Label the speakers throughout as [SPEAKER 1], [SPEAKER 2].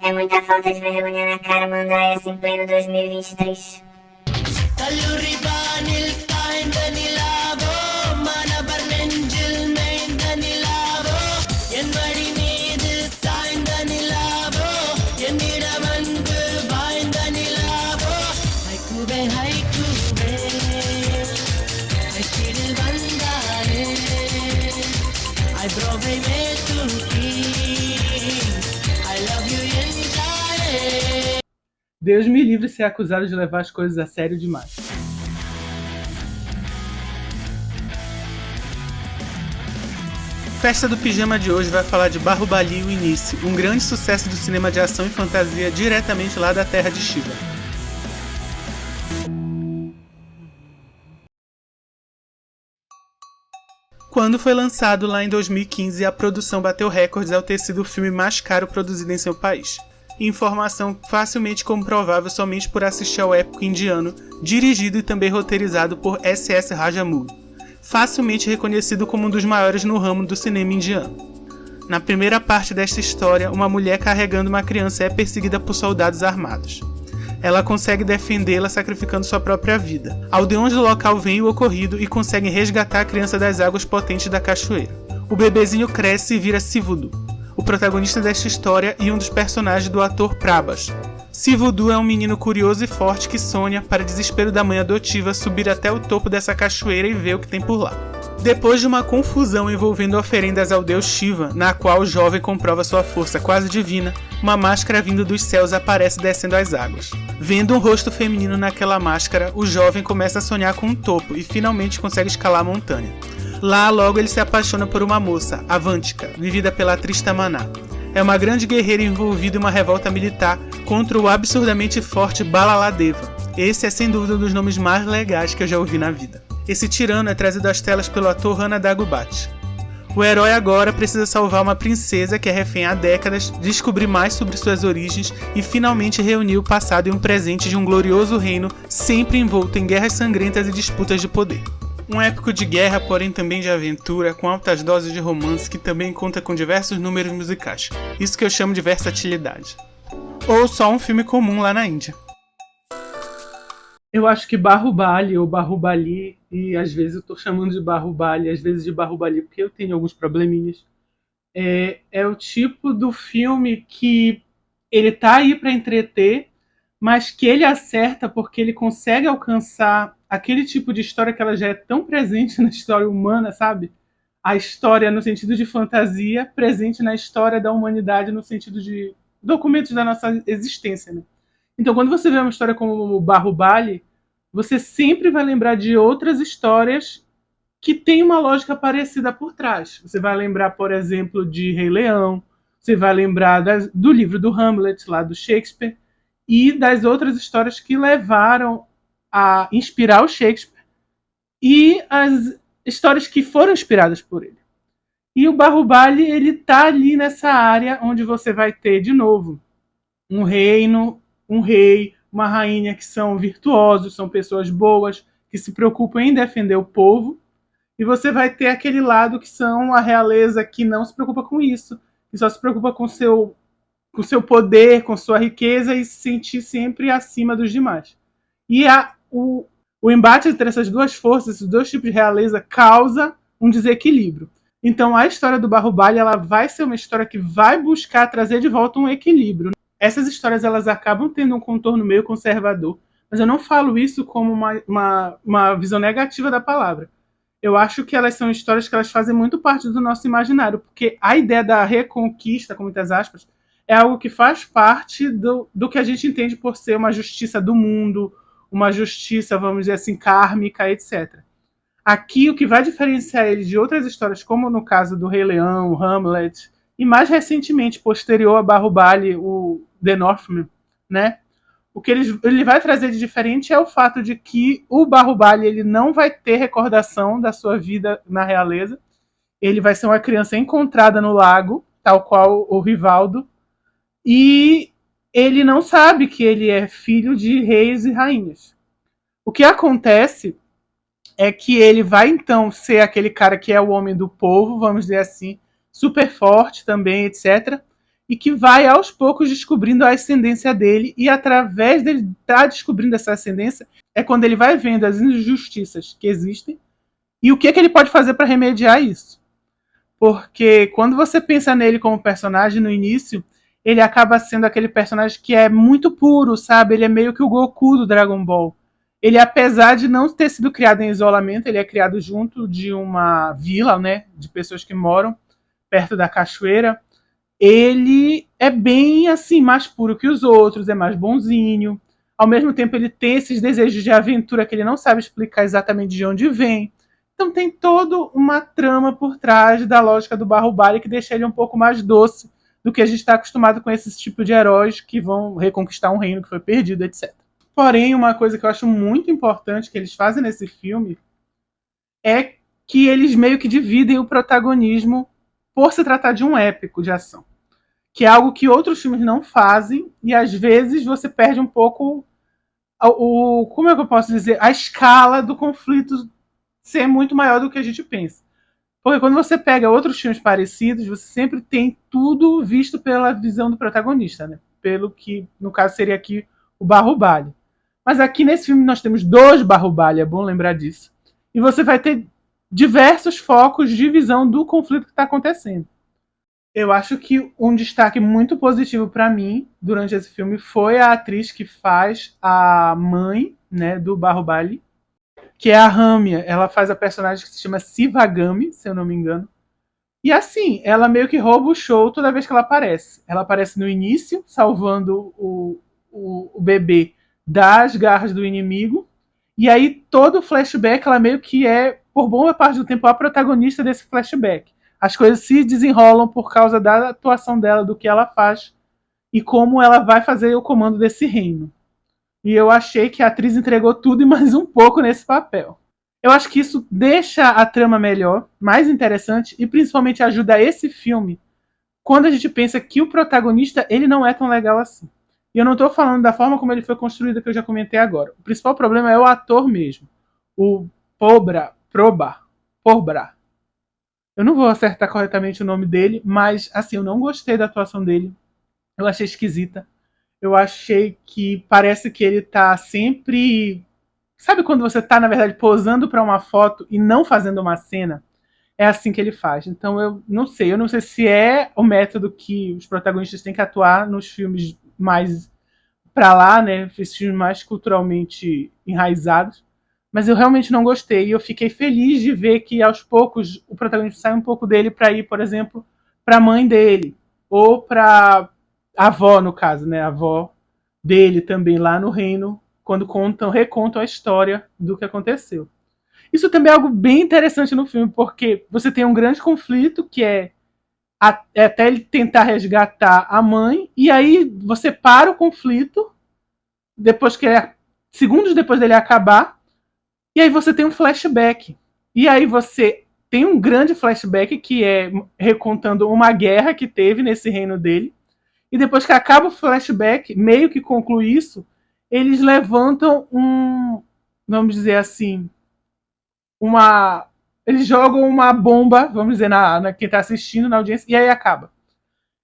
[SPEAKER 1] É muita falta de vergonha na cara mandar essa em pleno 2023.
[SPEAKER 2] Deus me livre de ser acusado de levar as coisas a sério demais. Festa do Pijama de hoje vai falar de Bahubali e o Início, um grande sucesso do cinema de ação e fantasia diretamente lá da terra de Shiva. Quando foi lançado lá em 2015, a produção bateu recordes ao ter sido o filme mais caro produzido em seu país. Informação facilmente comprovável somente por assistir ao épico indiano, dirigido e também roteirizado por S.S. Rajamouli, facilmente reconhecido como um dos maiores no ramo do cinema indiano. Na primeira parte desta história, uma mulher carregando uma criança é perseguida por soldados armados. Ela consegue defendê-la sacrificando sua própria vida. Aldeões do local veem o ocorrido e conseguem resgatar a criança das águas potentes da cachoeira. O bebezinho cresce e vira Sivudu, o protagonista desta história e um dos personagens do ator Prabhas. Sivudu é um menino curioso e forte que sonha, para desespero da mãe adotiva, subir até o topo dessa cachoeira e ver o que tem por lá. Depois de uma confusão envolvendo oferendas ao deus Shiva, na qual o jovem comprova sua força quase divina, uma máscara vindo dos céus aparece descendo as águas. Vendo um rosto feminino naquela máscara, o jovem começa a sonhar com um topo e finalmente consegue escalar a montanha. Lá, logo ele se apaixona por uma moça, Avantika, vivida pela atriz Tamannaah. É uma grande guerreira envolvida em uma revolta militar contra o absurdamente forte Balaladeva. Esse é sem dúvida um dos nomes mais legais que eu já ouvi na vida. Esse tirano é trazido às telas pelo ator Rana Daggubati. O herói agora precisa salvar uma princesa que é refém há décadas, descobrir mais sobre suas origens e finalmente reunir o passado e um presente de um glorioso reino sempre envolto em guerras sangrentas e disputas de poder. Um épico de guerra, porém também de aventura, com altas doses de romance que também conta com diversos números musicais. Isso que eu chamo de versatilidade. Ou só um filme comum lá na Índia. Eu acho que Bahubali ou Bahubali, e às vezes eu tô chamando de Bahubali, às vezes de Bahubali porque eu tenho alguns probleminhas, é o tipo do filme que ele tá aí para entreter, mas que ele acerta porque ele consegue alcançar aquele tipo de história que ela já é tão presente na história humana, sabe? A história no sentido de fantasia, presente na história da humanidade no sentido de documentos da nossa existência, né? Então, quando você vê uma história como o Bahubali, você sempre vai lembrar de outras histórias que têm uma lógica parecida por trás. Você vai lembrar, por exemplo, de Rei Leão, você vai lembrar do livro do Hamlet, lá do Shakespeare, e das outras histórias que levaram a inspirar o Shakespeare e as histórias que foram inspiradas por ele. E o Bahubali, ele tá ali nessa área onde você vai ter, de novo, um reino, um rei, uma rainha que são virtuosos, são pessoas boas, que se preocupam em defender o povo, e você vai ter aquele lado que são a realeza que não se preocupa com isso, que só se preocupa com seu poder, com sua riqueza e se sentir sempre acima dos demais. E o embate entre essas duas forças, esses dois tipos de realeza, causa um desequilíbrio. Então a história do Bahubali, ela vai ser uma história que vai buscar trazer de volta um equilíbrio. Essas histórias, elas acabam tendo um contorno meio conservador, mas eu não falo isso como uma visão negativa da palavra. Eu acho que elas são histórias que elas fazem muito parte do nosso imaginário, porque a ideia da reconquista, com muitas aspas, é algo que faz parte do que a gente entende por ser uma justiça do mundo, uma justiça, vamos dizer assim, kármica, etc. Aqui, o que vai diferenciar ele de outras histórias, como no caso do Rei Leão, Hamlet, e mais recentemente, posterior a Bahubali, o The Northman, né? O que ele vai trazer de diferente é o fato de que o Bahubali, ele não vai ter recordação da sua vida na realeza. Ele vai ser uma criança encontrada no lago, tal qual o Rivaldo, e ele não sabe que ele é filho de reis e rainhas. O que acontece é que ele vai então ser aquele cara que é o homem do povo, vamos dizer assim, super forte também, etc. e que vai aos poucos descobrindo a ascendência dele, e através dele estar descobrindo essa ascendência é quando ele vai vendo as injustiças que existem e o que ele pode fazer para remediar isso. Porque quando você pensa nele como personagem no início, ele acaba sendo aquele personagem que é muito puro, sabe? Ele é meio que o Goku do Dragon Ball. Ele, apesar de não ter sido criado em isolamento, ele é criado junto de uma vila, né? De pessoas que moram perto da cachoeira. Ele é bem, assim, mais puro que os outros, é mais bonzinho. Ao mesmo tempo, ele tem esses desejos de aventura que ele não sabe explicar exatamente de onde vem. Então tem toda uma trama por trás da lógica do Bahubali que deixa ele um pouco mais doce do que a gente está acostumado com esse tipo de heróis que vão reconquistar um reino que foi perdido, etc. Porém, uma coisa que eu acho muito importante que eles fazem nesse filme é que eles meio que dividem o protagonismo por se tratar de um épico de ação. Que é algo que outros filmes não fazem, e às vezes você perde um pouco como é que eu posso dizer? A escala do conflito ser muito maior do que a gente pensa. Porque quando você pega outros filmes parecidos, você sempre tem tudo visto pela visão do protagonista, né? Pelo que, no caso, seria aqui o Bahubali. Mas aqui nesse filme nós temos dois Bahubali, é bom lembrar disso. E você vai ter diversos focos de visão do conflito que está acontecendo. Eu acho que um destaque muito positivo para mim durante esse filme foi a atriz que faz a mãe, né, do Bahubali, que é a Ramya. Ela faz a personagem que se chama Sivagami, se eu não me engano. E assim, ela meio que rouba o show toda vez que ela aparece. Ela aparece no início, salvando o bebê das garras do inimigo. E aí, todo o flashback, ela meio que é, por boa parte do tempo, a protagonista desse flashback. As coisas se desenrolam por causa da atuação dela, do que ela faz e como ela vai fazer o comando desse reino. E eu achei que a atriz entregou tudo e mais um pouco nesse papel. Eu acho que isso deixa a trama melhor, mais interessante e principalmente ajuda esse filme quando a gente pensa que o protagonista ele não é tão legal assim. E eu não estou falando da forma como ele foi construído, que eu já comentei agora. O principal problema é o ator mesmo. O Pobra. Eu não vou acertar corretamente o nome dele, mas assim, eu não gostei da atuação dele. Eu achei esquisita. Eu achei que parece que ele tá sempre. Sabe quando você tá, na verdade, posando para uma foto e não fazendo uma cena? É assim que ele faz. Então eu não sei se é o método que os protagonistas têm que atuar nos filmes mais pra lá, né? Esses filmes mais culturalmente enraizados. Mas eu realmente não gostei. E eu fiquei feliz de ver que aos poucos o protagonista sai um pouco dele para ir, por exemplo, para a mãe dele. Ou para a avó, no caso, né? A avó dele também lá no reino, quando recontam a história do que aconteceu. Isso também é algo bem interessante no filme, porque você tem um grande conflito que é até ele tentar resgatar a mãe, e aí você para o conflito, depois que segundos depois dele acabar, e aí você tem um flashback. E aí você tem um grande flashback que é recontando uma guerra que teve nesse reino dele. E depois que acaba o flashback, meio que conclui isso, eles levantam vamos dizer assim, eles jogam uma bomba, vamos dizer, na quem está assistindo, na audiência, e aí acaba.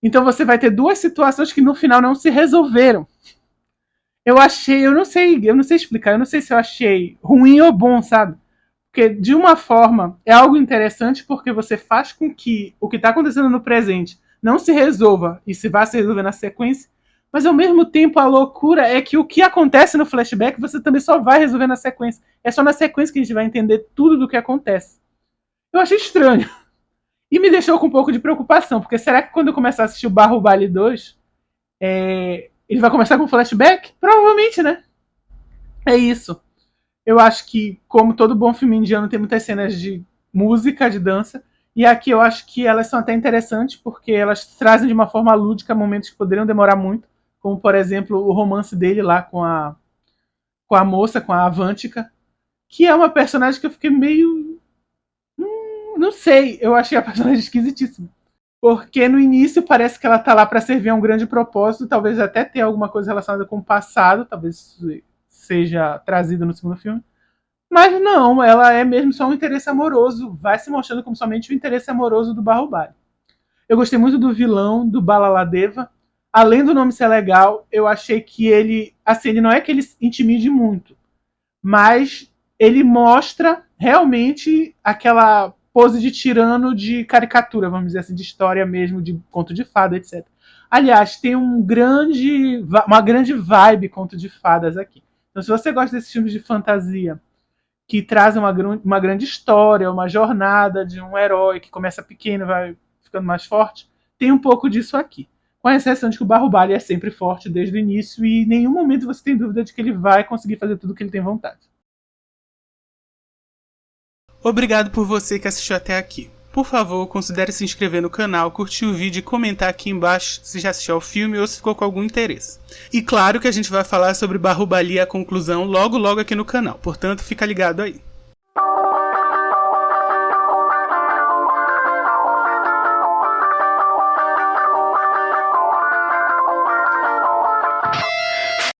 [SPEAKER 2] Então você vai ter duas situações que no final não se resolveram. Eu não sei explicar, eu não sei se eu achei ruim ou bom, sabe? Porque de uma forma é algo interessante porque você faz com que o que está acontecendo no presente não se resolva e se vá se resolver na sequência, mas ao mesmo tempo a loucura é que o que acontece no flashback você também só vai resolver na sequência. É só na sequência que a gente vai entender tudo do que acontece. Eu achei estranho. E me deixou com um pouco de preocupação, porque será que quando eu começar a assistir o Bahubali 2, ele vai começar com flashback? Provavelmente, né? É isso. Eu acho que, como todo bom filme indiano, tem muitas cenas de música, de dança. E aqui eu acho que elas são até interessantes, porque elas trazem de uma forma lúdica momentos que poderiam demorar muito. Como, por exemplo, o romance dele lá com a moça, com a Avantika. Que é uma personagem que eu fiquei meio. Não sei, eu achei a personagem esquisitíssima. Porque no início parece que ela tá lá para servir a um grande propósito, talvez até ter alguma coisa relacionada com o passado, talvez seja trazido no segundo filme. Mas não, ela é mesmo só um interesse amoroso, vai se mostrando como somente o interesse amoroso do Bahubali. Eu gostei muito do vilão, do Balaladeva. Além do nome ser legal, eu achei que ele, assim, ele não é que ele intimide muito, mas ele mostra realmente aquela pose de tirano de caricatura, vamos dizer assim, de história mesmo, de conto de fada, etc. Aliás, tem uma grande vibe conto de fadas aqui. Então, se você gosta desses filmes de fantasia que trazem uma grande história, uma jornada de um herói que começa pequeno e vai ficando mais forte, tem um pouco disso aqui. Com a exceção de que o Bahubali é sempre forte desde o início e em nenhum momento você tem dúvida de que ele vai conseguir fazer tudo o que ele tem vontade. Obrigado por você que assistiu até aqui. Por favor, considere se inscrever no canal, curtir o vídeo e comentar aqui embaixo se já assistiu ao filme ou se ficou com algum interesse. E claro que a gente vai falar sobre Bahubali e a conclusão logo aqui no canal, portanto fica ligado aí.